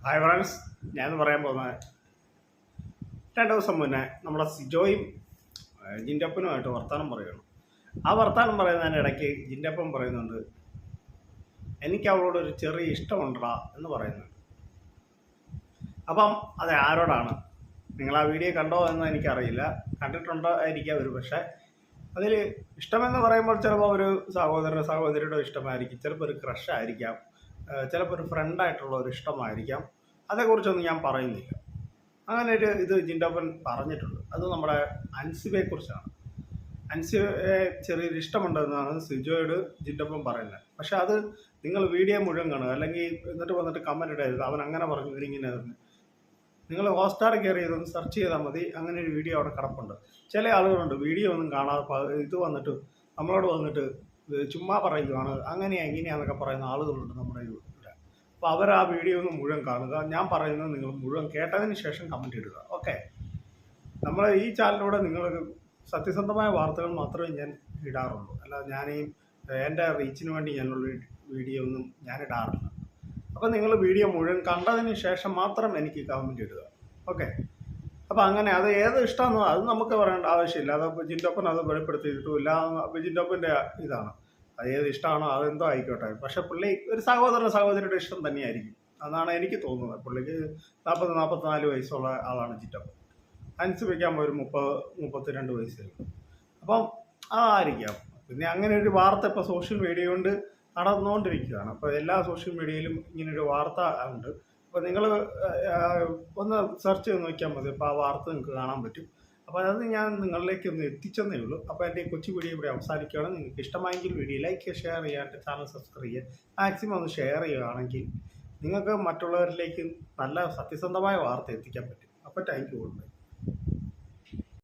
Hi friends, ഞാനൊന്ന് പറയാൻ പോകുന്നത് 2 ദിവസം മുന്നേ നമ്മുടെ സിജോയും ജിൻറ്റപ്പനുമായിട്ട് വർത്തമാനം പറയുകയാണ്. ആ വർത്തമാനം പറയുന്നതിന് ഇടയ്ക്ക് ജിൻറ്റപ്പൻ പറയുന്നുണ്ട്, എനിക്ക് അവളോടൊരു ചെറിയ ഇഷ്ടമുണ്ടടാ എന്ന് പറയുന്നുണ്ട്. അപ്പം അത് ആരോടാണ്? നിങ്ങൾ ആ വീഡിയോ കണ്ടോ എന്ന് എനിക്കറിയില്ല. കണ്ടിട്ടുണ്ടോ ആയിരിക്കാം ഒരു പക്ഷേ. അതിൽ ഇഷ്ടമെന്ന് പറയുമ്പോൾ ചിലപ്പോൾ ഒരു സഹോദരിയുടെ ഇഷ്ടമായിരിക്കും, ചിലപ്പോൾ ഒരു ക്രഷ് ആയിരിക്കാം, ചിലപ്പോൾ ഒരു ഫ്രണ്ടായിട്ടുള്ള ഒരു ഇഷ്ടമായിരിക്കാം. അതേക്കുറിച്ചൊന്നും ഞാൻ പറയുന്നില്ല. അങ്ങനെ ഒരു ഇത് ജിൻറ്റപ്പൻ പറഞ്ഞിട്ടുണ്ട്. അത് നമ്മുടെ അൻസിബയെക്കുറിച്ചാണ്. അൻസിബയെ ചെറിയൊരു ഇഷ്ടമുണ്ടെന്നാണ് സിജോയോട് ജിൻറ്റപ്പൻ പറയുന്നത്. പക്ഷെ അത് നിങ്ങൾ വീഡിയോ മുഴുവൻ കാണുക, അല്ലെങ്കിൽ എന്നിട്ട് വന്നിട്ട് കമൻറ്റ് ഇടരുത്, അവൻ അങ്ങനെ പറഞ്ഞു ഇവരിങ്ങനെ പറഞ്ഞു. നിങ്ങൾ ഹോട്ട്സ്റ്റാർ കയറി ഇതൊന്ന് സെർച്ച് ചെയ്താൽ മതി, അങ്ങനെ ഒരു വീഡിയോ അവിടെ കിടപ്പുണ്ട്. ചില ആളുകളുണ്ട് വീഡിയോ ഒന്നും കാണാതെ ഇത് വന്നിട്ട് നമ്മളോട് വന്നിട്ട് ചുമ്മാ പറയുകയാണ്, അങ്ങനെയാ ഇങ്ങനെയാന്നൊക്കെ പറയുന്ന ആളുകളുണ്ട് നമ്മുടെ ഇവിടെ. അപ്പോൾ അവർ ആ വീഡിയോ ഒന്ന് മുഴുവൻ കാണുക. ഞാൻ പറയുന്നത് നിങ്ങൾ മുഴുവൻ കേട്ടതിന് ശേഷം കമൻറ്റ് ഇടുക. ഓക്കെ, നമ്മൾ ഈ ചാനലിലൂടെ നിങ്ങൾ സത്യസന്ധമായ വാർത്തകൾ മാത്രമേ ഞാൻ ഇടാറുള്ളൂ, അല്ലാതെ എൻ്റെ റീച്ചിന് വേണ്ടി ഞാനുള്ള വീഡിയോ ഒന്നും ഞാൻ ഇടാറില്ല. അപ്പോൾ നിങ്ങൾ വീഡിയോ മുഴുവൻ കണ്ടതിന് ശേഷം മാത്രം എനിക്ക് കമൻറ്റ് ഇടുക. ഓക്കെ, അപ്പോൾ അങ്ങനെ അത് ഏത് ഇഷ്ടമാണെന്നോ അത് നമുക്ക് പറയേണ്ട ആവശ്യമില്ല. അത് ജിൻറ്റപ്പൻ അത് വെളിപ്പെടുത്തിയിട്ടുമില്ല. ജിൻറ്റപ്പൻ്റെ ഇതാണ്, അത് ഏത് ഇഷ്ടമാണോ അതെന്തോ ആയിക്കോട്ടെ. പക്ഷെ പുള്ളി ഒരു സഹോദരിയുടെ ഇഷ്ടം തന്നെയായിരിക്കും എന്നാണ് എനിക്ക് തോന്നുന്നത്. പുള്ളിക്ക് 44 വയസ്സുള്ള ആളാണ് ജിൻറ്റപ്പൻ. അനുസരിക്കാൻ ഒരു 32 വയസ്സേ ഉള്ളൂ. അപ്പം അതായിരിക്കാം. പിന്നെ അങ്ങനെ ഒരു വാർത്ത ഇപ്പോൾ സോഷ്യൽ മീഡിയ കൊണ്ട് നടന്നുകൊണ്ടിരിക്കുകയാണ്. അപ്പോൾ എല്ലാ സോഷ്യൽ മീഡിയയിലും ഇങ്ങനൊരു വാർത്ത ഉണ്ട്. അപ്പോൾ നിങ്ങൾ ഒന്ന് സെർച്ച് ചെയ്ത് നോക്കിയാൽ മതി. അപ്പോൾ ആ വാർത്ത നിങ്ങൾക്ക് കാണാൻ പറ്റും. അപ്പോൾ അത് ഞാൻ നിങ്ങളിലേക്ക് ഒന്ന് എത്തിച്ചെന്നേ ഉള്ളൂ. അപ്പോൾ എൻ്റെ കൊച്ചു വീഡിയോ ഇവിടെ അവസാനിക്കുകയാണ്. നിങ്ങൾക്ക് ഇഷ്ടമായെങ്കിൽ വീഡിയോ ലൈക്ക് ചെയ്യുക, ഷെയർ ചെയ്യുക, ചാനൽ സബ്സ്ക്രൈബ് ചെയ്യുക. മാക്സിമം ഒന്ന് ഷെയർ ചെയ്യുകയാണെങ്കിൽ നിങ്ങൾക്ക് മറ്റുള്ളവരിലേക്ക് നല്ല സത്യസന്ധമായ വാർത്ത എത്തിക്കാൻ പറ്റും. അപ്പോൾ താങ്ക് യു.